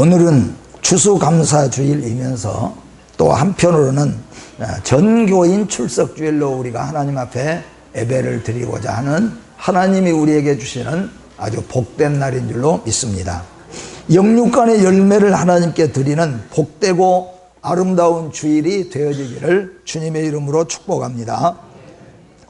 오늘은 추수감사주일이면서 또 한편으로는 전교인 출석주일로 우리가 하나님 앞에 예배를 드리고자 하는 하나님이 우리에게 주시는 아주 복된 날인 줄로 믿습니다. 영육간의 열매를 하나님께 드리는 복되고 아름다운 주일이 되어지기를 주님의 이름으로 축복합니다.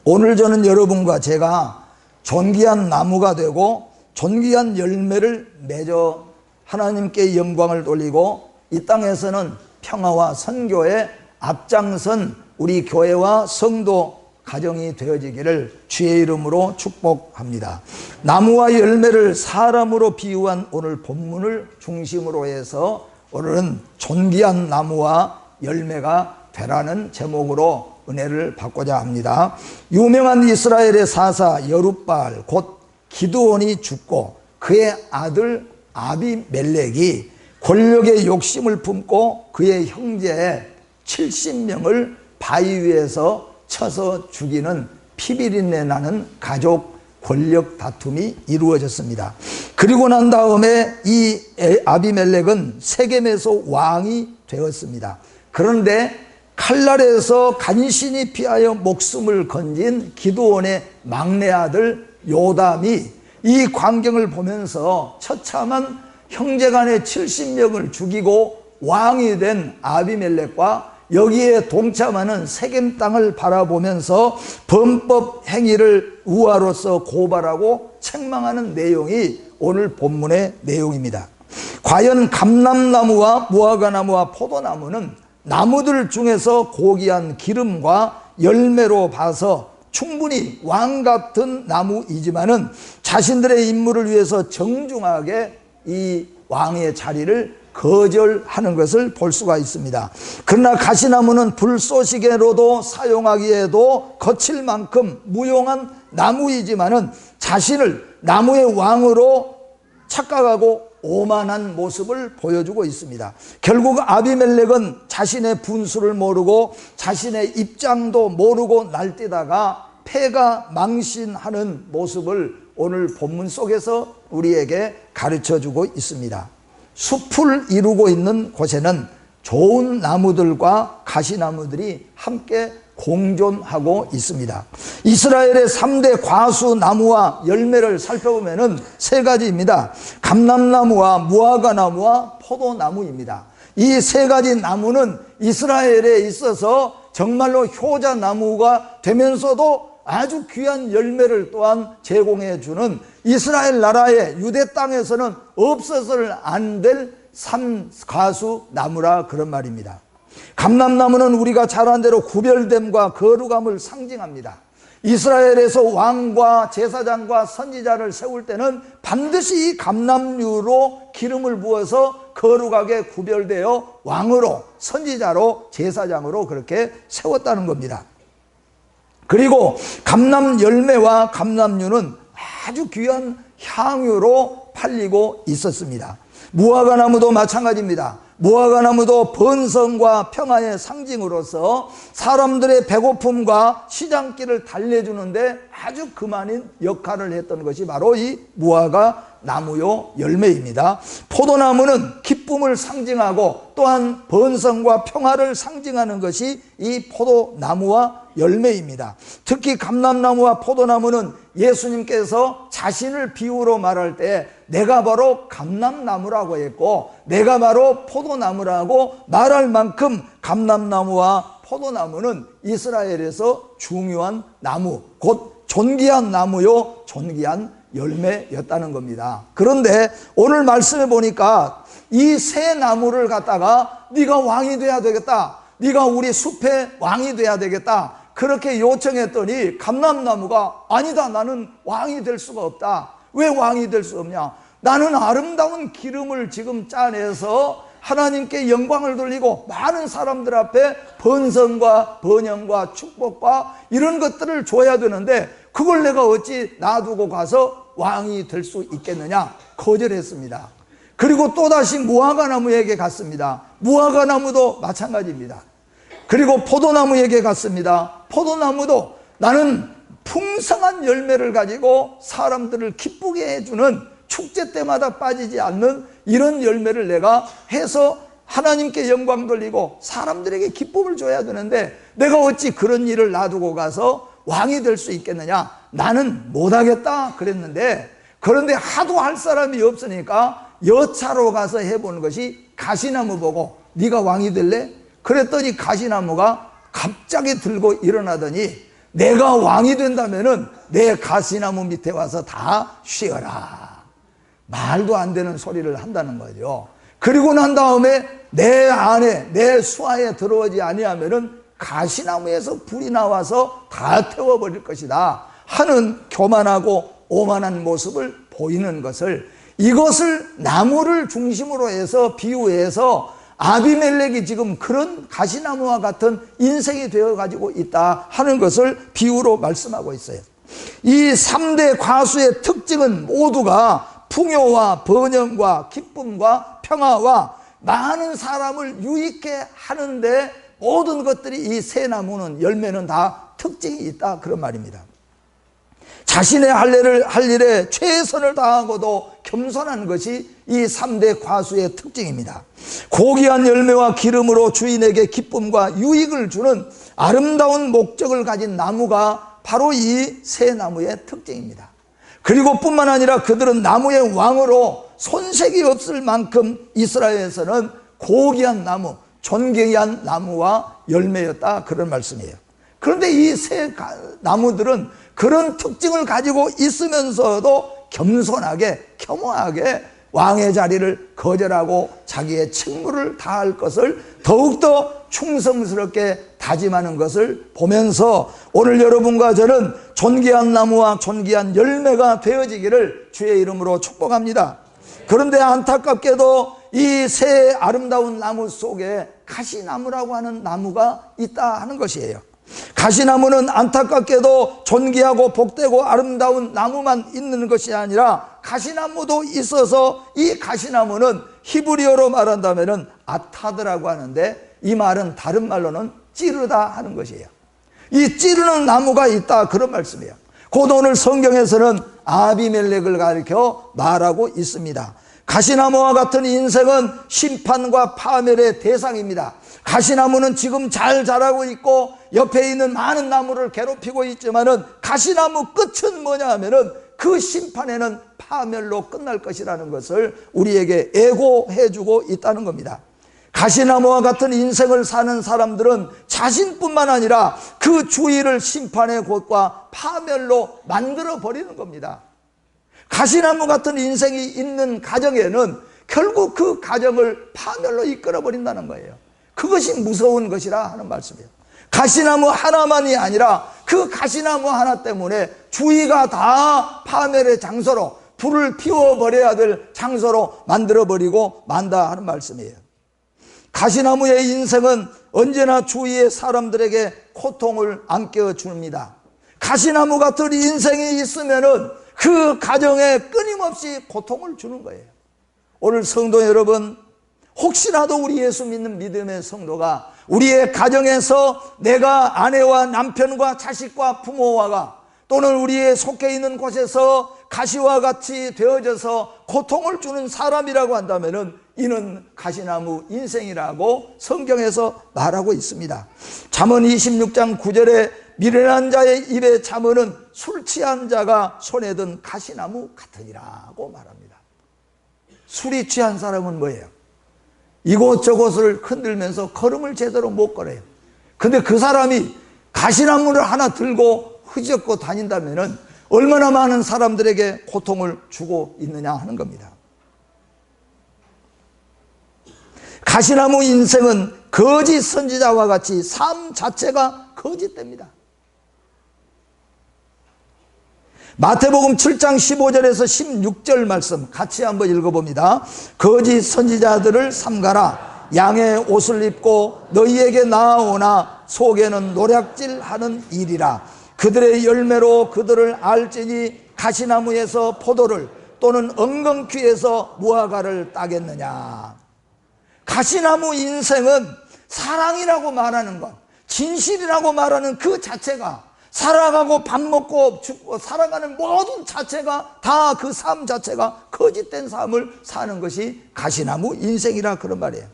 오늘 저는 여러분과 제가 존귀한 나무가 되고 존귀한 열매를 맺어 하나님께 영광을 돌리고 이 땅에서는 평화와 선교에 앞장선 우리 교회와 성도 가정이 되어지기를 주의 이름으로 축복합니다. 나무와 열매를 사람으로 비유한 오늘 본문을 중심으로 해서 오늘은 존귀한 나무와 열매가 되라는 제목으로 은혜를 받고자 합니다. 유명한 이스라엘의 사사 여룻바알 곧 기드온이 죽고 그의 아들 아비멜렉이 권력의 욕심을 품고 그의 형제 70명을 바위 위에서 쳐서 죽이는 피비린내 나는 가족 권력 다툼이 이루어졌습니다. 그리고 난 다음에 이 아비멜렉은 세겜에서 왕이 되었습니다. 그런데 칼날에서 간신히 피하여 목숨을 건진 기드온의 막내 아들 요담이 이 광경을 보면서 처참한 형제간의 70명을 죽이고 왕이 된 아비멜렉과 여기에 동참하는 세겜 땅을 바라보면서 범법 행위를 우화로서 고발하고 책망하는 내용이 오늘 본문의 내용입니다. 과연 감람나무와 무화과나무와 포도나무는 나무들 중에서 고귀한 기름과 열매로 봐서 충분히 왕 같은 나무이지만은 자신들의 임무를 위해서 정중하게 이 왕의 자리를 거절하는 것을 볼 수가 있습니다. 그러나 가시나무는 불쏘시개로도 사용하기에도 거칠 만큼 무용한 나무이지만은 자신을 나무의 왕으로 착각하고 오만한 모습을 보여주고 있습니다. 결국 아비멜렉은 자신의 분수를 모르고 자신의 입장도 모르고 날뛰다가 패가 망신하는 모습을 오늘 본문 속에서 우리에게 가르쳐주고 있습니다. 숲을 이루고 있는 곳에는 좋은 나무들과 가시나무들이 함께 공존하고 있습니다. 이스라엘의 3대 과수 나무와 열매를 살펴보면 세 가지입니다. 감람나무와 무화과나무와 포도나무입니다. 이 세 가지 나무는 이스라엘에 있어서 정말로 효자나무가 되면서도 아주 귀한 열매를 또한 제공해 주는 이스라엘 나라의 유대 땅에서는 없어서는 안 될 3과수 나무라 그런 말입니다. 감람나무는 우리가 잘 아는 대로 구별됨과 거룩함을 상징합니다. 이스라엘에서 왕과 제사장과 선지자를 세울 때는 반드시 이 감람류로 기름을 부어서 거룩하게 구별되어 왕으로 선지자로 제사장으로 그렇게 세웠다는 겁니다. 그리고 감람 열매와 감람류는 아주 귀한 향유로 팔리고 있었습니다. 무화과나무도 마찬가지입니다. 무화과나무도 번성과 평화의 상징으로서 사람들의 배고픔과 시장길을 달래주는데 아주 그만인 역할을 했던 것이 바로 이 무화과나무요 열매입니다. 포도나무는 기쁨을 상징하고 또한 번성과 평화를 상징하는 것이 이 포도나무와 열매입니다. 특히 감람나무와 포도나무는 예수님께서 자신을 비유로 말할 때 내가 바로 감람나무라고 했고 내가 바로 포도나무라고 말할 만큼 감람나무와 포도나무는 이스라엘에서 중요한 나무, 곧 존귀한 나무요 존귀한 열매였다는 겁니다. 그런데 오늘 말씀해 보니까 이 세 나무를 갖다가 네가 왕이 돼야 되겠다, 네가 우리 숲의 왕이 돼야 되겠다 그렇게 요청했더니 감람나무가 아니다, 나는 왕이 될 수가 없다. 왜 왕이 될 수 없냐? 나는 아름다운 기름을 지금 짜내서 하나님께 영광을 돌리고 많은 사람들 앞에 번성과 번영과 축복과 이런 것들을 줘야 되는데 그걸 내가 어찌 놔두고 가서 왕이 될 수 있겠느냐? 거절했습니다. 그리고 또다시 무화과나무에게 갔습니다. 무화과나무도 마찬가지입니다. 그리고 포도나무에게 갔습니다. 포도나무도 나는 풍성한 열매를 가지고 사람들을 기쁘게 해주는 축제 때마다 빠지지 않는 이런 열매를 내가 해서 하나님께 영광 돌리고 사람들에게 기쁨을 줘야 되는데 내가 어찌 그런 일을 놔두고 가서 왕이 될 수 있겠느냐? 나는 못하겠다 그랬는데, 그런데 하도 할 사람이 없으니까 여차로 가서 해보는 것이 가시나무 보고 네가 왕이 될래? 그랬더니 가시나무가 갑자기 들고 일어나더니 내가 왕이 된다면은 내 가시나무 밑에 와서 다 쉬어라. 말도 안 되는 소리를 한다는 거죠. 그리고 난 다음에 내 안에 내 수하에 들어오지 아니하면은 가시나무에서 불이 나와서 다 태워버릴 것이다 하는 교만하고 오만한 모습을 보이는 것을, 이것을 나무를 중심으로 해서 비유해서 아비멜렉이 지금 그런 가시나무와 같은 인생이 되어가지고 있다 하는 것을 비유로 말씀하고 있어요. 이 3대 과수의 특징은 모두가 풍요와 번영과 기쁨과 평화와 많은 사람을 유익해 하는데 모든 것들이 이 세 나무는 열매는 다 특징이 있다 그런 말입니다. 자신의 할 일에 최선을 다하고도 겸손한 것이 이 3대 과수의 특징입니다. 고귀한 열매와 기름으로 주인에게 기쁨과 유익을 주는 아름다운 목적을 가진 나무가 바로 이 세 나무의 특징입니다. 그리고 뿐만 아니라 그들은 나무의 왕으로 손색이 없을 만큼 이스라엘에서는 고귀한 나무, 존귀한 나무와 열매였다 그런 말씀이에요. 그런데 이 세 나무들은 그런 특징을 가지고 있으면서도 겸손하게 겸허하게 왕의 자리를 거절하고 자기의 책무를 다할 것을 더욱더 충성스럽게 다짐하는 것을 보면서 오늘 여러분과 저는 존귀한 나무와 존귀한 열매가 되어지기를 주의 이름으로 축복합니다. 그런데 안타깝게도 이 세 아름다운 나무 속에 가시나무라고 하는 나무가 있다 하는 것이에요. 가시나무는 안타깝게도 존귀하고 복되고 아름다운 나무만 있는 것이 아니라 가시나무도 있어서 이 가시나무는 히브리어로 말한다면 아타드라고 하는데 이 말은 다른 말로는 찌르다 하는 것이에요. 이 찌르는 나무가 있다 그런 말씀이에요. 곧 오늘 성경에서는 아비멜렉을 가리켜 말하고 있습니다. 가시나무와 같은 인생은 심판과 파멸의 대상입니다. 가시나무는 지금 잘 자라고 있고 옆에 있는 많은 나무를 괴롭히고 있지만은 가시나무 끝은 뭐냐 하면은 그 심판에는 파멸로 끝날 것이라는 것을 우리에게 애고해주고 있다는 겁니다. 가시나무와 같은 인생을 사는 사람들은 자신뿐만 아니라 그 주위를 심판의 곳과 파멸로 만들어 버리는 겁니다. 가시나무 같은 인생이 있는 가정에는 결국 그 가정을 파멸로 이끌어 버린다는 거예요. 그것이 무서운 것이라 하는 말씀이에요. 가시나무 하나만이 아니라 그 가시나무 하나 때문에 주위가 다 파멸의 장소로, 불을 피워버려야 될 장소로 만들어버리고 만다 하는 말씀이에요. 가시나무의 인생은 언제나 주위의 사람들에게 고통을 안겨줍니다. 가시나무 같은 인생이 있으면은 그 가정에 끊임없이 고통을 주는 거예요. 오늘 성도 여러분, 혹시라도 우리 예수 믿는 믿음의 성도가 우리의 가정에서 내가 아내와 남편과 자식과 부모와가 또는 우리의 속해 있는 곳에서 가시와 같이 되어져서 고통을 주는 사람이라고 한다면 이는 가시나무 인생이라고 성경에서 말하고 있습니다. 잠언 26장 9절에 미련한 자의 입에 잠언은 술 취한 자가 손에 든 가시나무 같으니라고 말합니다. 술이 취한 사람은 뭐예요? 이곳저곳을 흔들면서 걸음을 제대로 못 걸어요. 근데 그 사람이 가시나무를 하나 들고 흐젓고 다닌다면 얼마나 많은 사람들에게 고통을 주고 있느냐 하는 겁니다. 가시나무 인생은 거짓 선지자와 같이 삶 자체가 거짓됩니다. 마태복음 7장 15절에서 16절 말씀 같이 한번 읽어봅니다. 거짓 선지자들을 삼가라. 양의 옷을 입고 너희에게 나아오나 속에는 노략질하는 일이라. 그들의 열매로 그들을 알지니 가시나무에서 포도를 또는 엉겅퀴에서 무화과를 따겠느냐. 가시나무 인생은 사랑이라고 말하는 것, 진실이라고 말하는 그 자체가 살아가고 밥 먹고 죽고 살아가는 모든 자체가 다 그 삶 자체가 거짓된 삶을 사는 것이 가시나무 인생이라 그런 말이에요.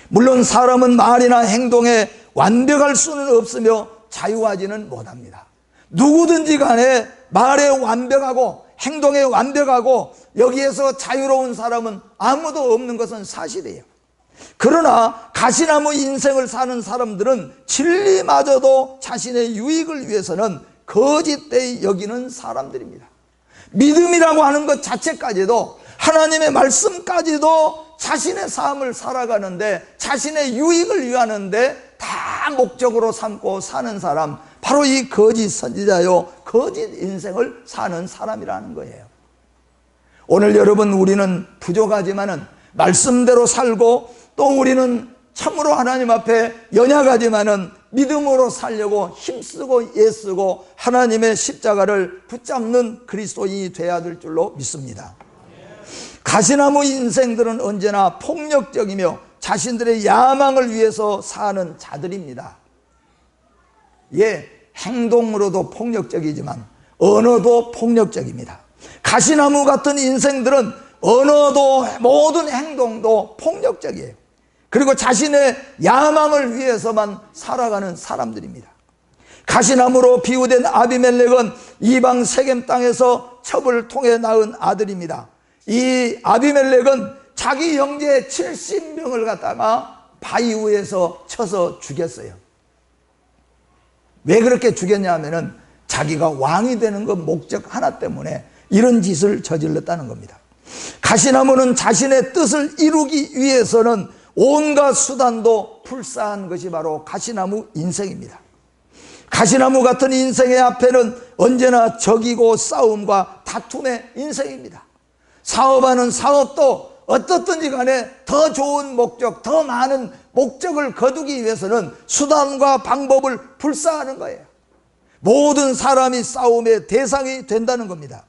물론 사람은 말이나 행동에 완벽할 수는 없으며 자유하지는 못합니다. 누구든지 간에 말에 완벽하고 행동에 완벽하고 여기에서 자유로운 사람은 아무도 없는 것은 사실이에요. 그러나 가시나무 인생을 사는 사람들은 진리마저도 자신의 유익을 위해서는 거짓되이 여기는 사람들입니다. 믿음이라고 하는 것 자체까지도, 하나님의 말씀까지도 자신의 삶을 살아가는데, 자신의 유익을 위하는데 다 목적으로 삼고 사는 사람, 바로 이 거짓 선지자요, 거짓 인생을 사는 사람이라는 거예요. 오늘 여러분, 우리는 부족하지만은 말씀대로 살고, 또 우리는 참으로 하나님 앞에 연약하지만은 믿음으로 살려고 힘쓰고 애쓰고 하나님의 십자가를 붙잡는 그리스도인이 되어야 될 줄로 믿습니다. 가시나무 인생들은 언제나 폭력적이며 자신들의 야망을 위해서 사는 자들입니다. 예, 행동으로도 폭력적이지만 언어도 폭력적입니다. 가시나무 같은 인생들은 언어도 모든 행동도 폭력적이에요. 그리고 자신의 야망을 위해서만 살아가는 사람들입니다. 가시나무로 비유된 아비멜렉은 이방 세겜 땅에서 첩을 통해 낳은 아들입니다. 이 아비멜렉은 자기 형제 70명을 갖다가 바위 위에서 쳐서 죽였어요. 왜 그렇게 죽였냐 하면은 자기가 왕이 되는 것 목적 하나 때문에 이런 짓을 저질렀다는 겁니다. 가시나무는 자신의 뜻을 이루기 위해서는 온갖 수단도 불사한 것이 바로 가시나무 인생입니다. 가시나무 같은 인생의 앞에는 언제나 적이고 싸움과 다툼의 인생입니다. 사업하는 사업도 어떻든지 간에 더 좋은 목적, 더 많은 목적을 거두기 위해서는 수단과 방법을 불사하는 거예요. 모든 사람이 싸움의 대상이 된다는 겁니다.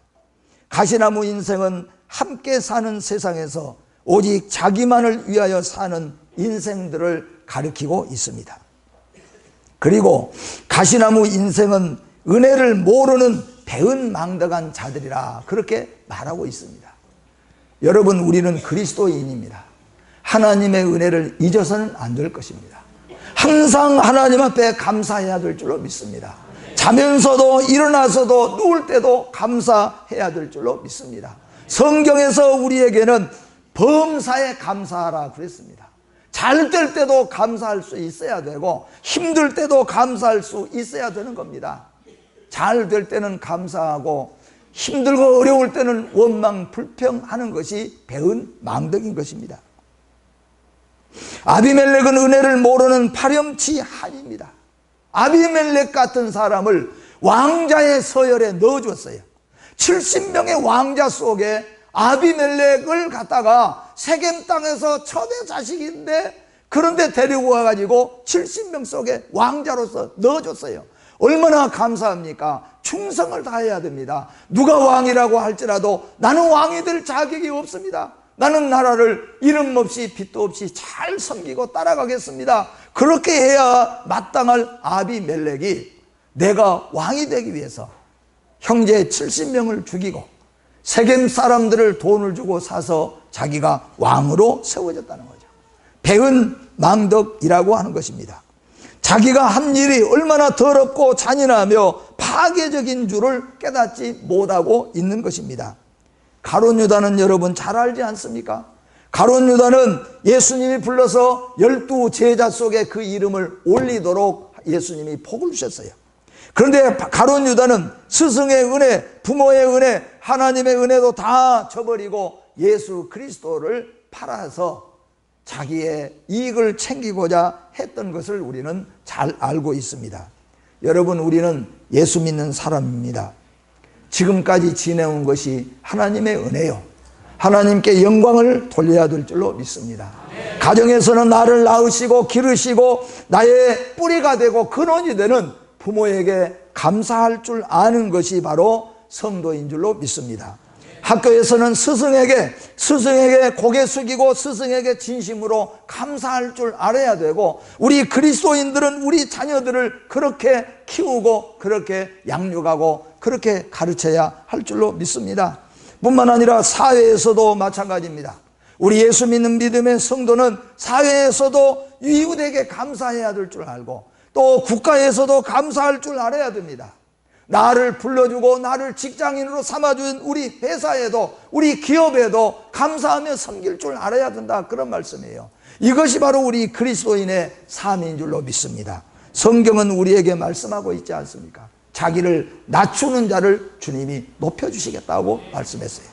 가시나무 인생은 함께 사는 세상에서 오직 자기만을 위하여 사는 인생들을 가리키고 있습니다. 그리고 가시나무 인생은 은혜를 모르는 배은망덕한 자들이라 그렇게 말하고 있습니다. 여러분, 우리는 그리스도인입니다. 하나님의 은혜를 잊어서는 안 될 것입니다. 항상 하나님 앞에 감사해야 될 줄로 믿습니다. 자면서도 일어나서도 누울 때도 감사해야 될 줄로 믿습니다. 성경에서 우리에게는 범사에 감사하라 그랬습니다. 잘 될 때도 감사할 수 있어야 되고 힘들 때도 감사할 수 있어야 되는 겁니다. 잘 될 때는 감사하고 힘들고 어려울 때는 원망 불평하는 것이 배은망덕인 것입니다. 아비멜렉은 은혜를 모르는 파렴치한입니다. 아비멜렉 같은 사람을 왕자의 서열에 넣어줬어요. 70명의 왕자 속에 아비멜렉을 갖다가 세겜 땅에서 초대 자식인데, 그런데 데리고 와가지고 70명 속에 왕자로서 넣어줬어요. 얼마나 감사합니까? 충성을 다해야 됩니다. 누가 왕이라고 할지라도 나는 왕이 될 자격이 없습니다. 나는 나라를 이름 없이 빚도 없이 잘 섬기고 따라가겠습니다. 그렇게 해야 마땅할 아비멜렉이 내가 왕이 되기 위해서 형제 70명을 죽이고 세겜 사람들을 돈을 주고 사서 자기가 왕으로 세워졌다는 거죠. 배은망덕이라고 하는 것입니다. 자기가 한 일이 얼마나 더럽고 잔인하며 파괴적인 줄을 깨닫지 못하고 있는 것입니다. 가룟 유다는 여러분 잘 알지 않습니까? 가룟 유다는 예수님이 불러서 12 제자 속에 그 이름을 올리도록 예수님이 복을 주셨어요. 그런데 가룟 유다는 스승의 은혜, 부모의 은혜, 하나님의 은혜도 다 저버리고 예수 그리스도를 팔아서 자기의 이익을 챙기고자 했던 것을 우리는 잘 알고 있습니다. 여러분, 우리는 예수 믿는 사람입니다. 지금까지 지내온 것이 하나님의 은혜요, 하나님께 영광을 돌려야 될 줄로 믿습니다. 가정에서는 나를 낳으시고 기르시고 나의 뿌리가 되고 근원이 되는 부모에게 감사할 줄 아는 것이 바로 성도인 줄로 믿습니다. 학교에서는 스승에게 고개 숙이고 스승에게 진심으로 감사할 줄 알아야 되고, 우리 그리스도인들은 우리 자녀들을 그렇게 키우고 그렇게 양육하고 그렇게 가르쳐야 할 줄로 믿습니다. 뿐만 아니라 사회에서도 마찬가지입니다. 우리 예수 믿는 믿음의 성도는 사회에서도 이웃에게 감사해야 될 줄 알고 또 국가에서도 감사할 줄 알아야 됩니다. 나를 불러주고 나를 직장인으로 삼아준 우리 회사에도 우리 기업에도 감사하며 섬길 줄 알아야 된다, 그런 말씀이에요. 이것이 바로 우리 그리스도인의 삶인 줄로 믿습니다. 성경은 우리에게 말씀하고 있지 않습니까? 자기를 낮추는 자를 주님이 높여주시겠다고 말씀했어요.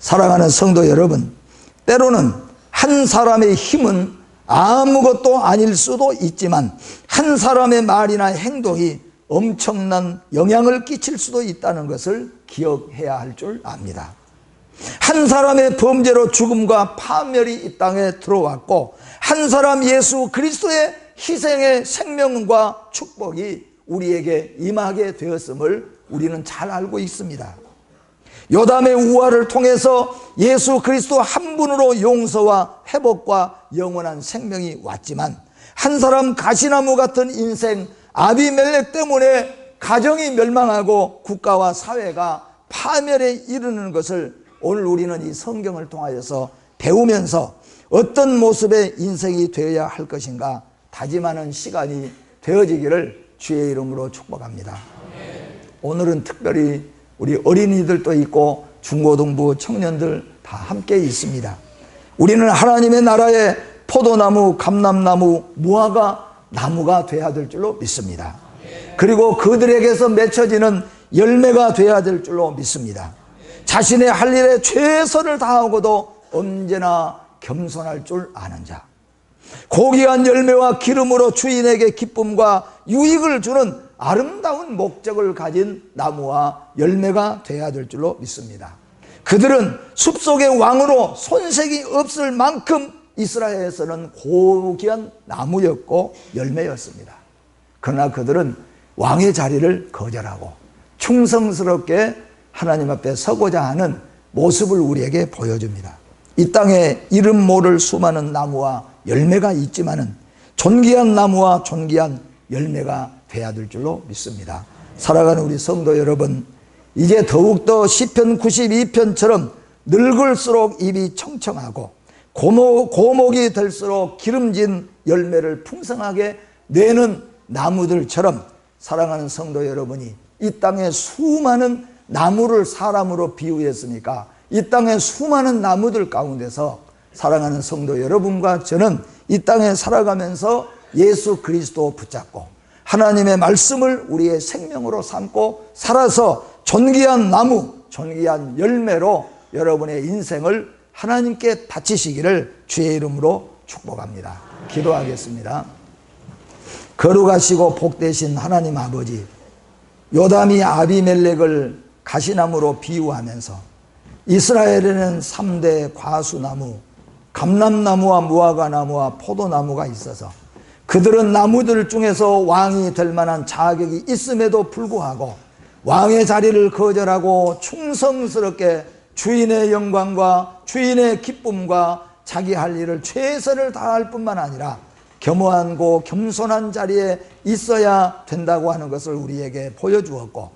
사랑하는 성도 여러분, 때로는 한 사람의 힘은 아무것도 아닐 수도 있지만 한 사람의 말이나 행동이 엄청난 영향을 끼칠 수도 있다는 것을 기억해야 할 줄 압니다. 한 사람의 범죄로 죽음과 파멸이 이 땅에 들어왔고 한 사람 예수 그리스도의 희생의 생명과 축복이 우리에게 임하게 되었음을 우리는 잘 알고 있습니다. 요담의 우화를 통해서 예수 그리스도 한 분으로 용서와 회복과 영원한 생명이 왔지만 한 사람 가시나무 같은 인생 아비멜렉 때문에 가정이 멸망하고 국가와 사회가 파멸에 이르는 것을 오늘 우리는 이 성경을 통하여서 배우면서 어떤 모습의 인생이 되어야 할 것인가 다짐하는 시간이 되어지기를 주의 이름으로 축복합니다. 오늘은 특별히 우리 어린이들도 있고 중고등부 청년들 다 함께 있습니다. 우리는 하나님의 나라의 포도나무, 감람나무, 무화과 나무가 되어야 될 줄로 믿습니다. 그리고 그들에게서 맺혀지는 열매가 되어야 될 줄로 믿습니다. 자신의 할 일에 최선을 다하고도 언제나 겸손할 줄 아는 자, 고귀한 열매와 기름으로 주인에게 기쁨과 유익을 주는 아름다운 목적을 가진 나무와 열매가 되어야 될 줄로 믿습니다. 그들은 숲속의 왕으로 손색이 없을 만큼 이스라엘에서는 고귀한 나무였고 열매였습니다. 그러나 그들은 왕의 자리를 거절하고 충성스럽게 하나님 앞에 서고자 하는 모습을 우리에게 보여줍니다. 이 땅에 이름 모를 수많은 나무와 열매가 있지만은 존귀한 나무와 존귀한 열매가 돼야 될 줄로 믿습니다. 살아가는 우리 성도 여러분, 이제 더욱더 시편 92편처럼 늙을수록 입이 청청하고 고목이 될수록 기름진 열매를 풍성하게 내는 나무들처럼 사랑하는 성도 여러분이 이 땅에 수많은 나무를 사람으로 비유했으니까 이 땅에 수많은 나무들 가운데서 사랑하는 성도 여러분과 저는 이 땅에 살아가면서 예수 그리스도 붙잡고 하나님의 말씀을 우리의 생명으로 삼고 살아서 존귀한 나무, 존귀한 열매로 여러분의 인생을 하나님께 바치시기를 주의 이름으로 축복합니다. 기도하겠습니다. 거룩하시고 복되신 하나님 아버지, 요담이 아비멜렉을 가시나무로 비유하면서 이스라엘에는 3대 과수나무, 감람나무와 무화과나무와 포도나무가 있어서 그들은 나무들 중에서 왕이 될 만한 자격이 있음에도 불구하고 왕의 자리를 거절하고 충성스럽게 주인의 영광과 주인의 기쁨과 자기 할 일을 최선을 다할 뿐만 아니라 겸허하고 겸손한 자리에 있어야 된다고 하는 것을 우리에게 보여주었고,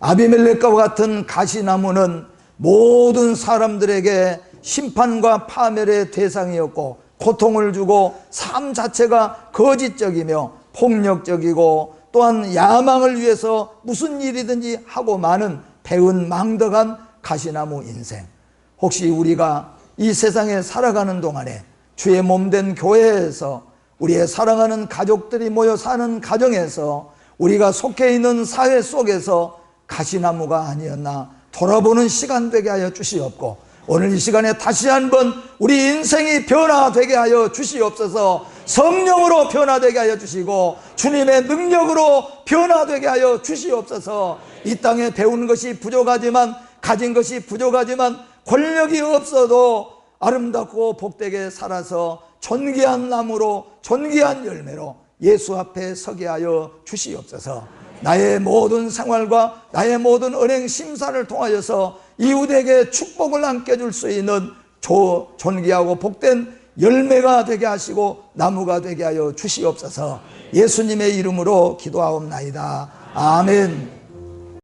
아비멜렉과 같은 가시나무는 모든 사람들에게 심판과 파멸의 대상이었고 고통을 주고 삶 자체가 거짓적이며 폭력적이고 또한 야망을 위해서 무슨 일이든지 하고 마는 배은망덕한 가시나무 인생. 혹시 우리가 이 세상에 살아가는 동안에 주의 몸된 교회에서 우리의 사랑하는 가족들이 모여 사는 가정에서 우리가 속해 있는 사회 속에서 가시나무가 아니었나 돌아보는 시간 되게 하여 주시옵고, 오늘 이 시간에 다시 한번 우리 인생이 변화되게 하여 주시옵소서. 성령으로 변화되게 하여 주시고 주님의 능력으로 변화되게 하여 주시옵소서. 이 땅에 배운 것이 부족하지만, 가진 것이 부족하지만 권력이 없어도 아름답고 복되게 살아서 존귀한 나무로 존귀한 열매로 예수 앞에 서게 하여 주시옵소서. 나의 모든 생활과 나의 모든 은행 심사를 통하여서 이웃에게 축복을 안겨줄 수 있는 존귀하고 복된 열매가 되게 하시고 나무가 되게 하여 주시옵소서. 예수님의 이름으로 기도하옵나이다. 아멘.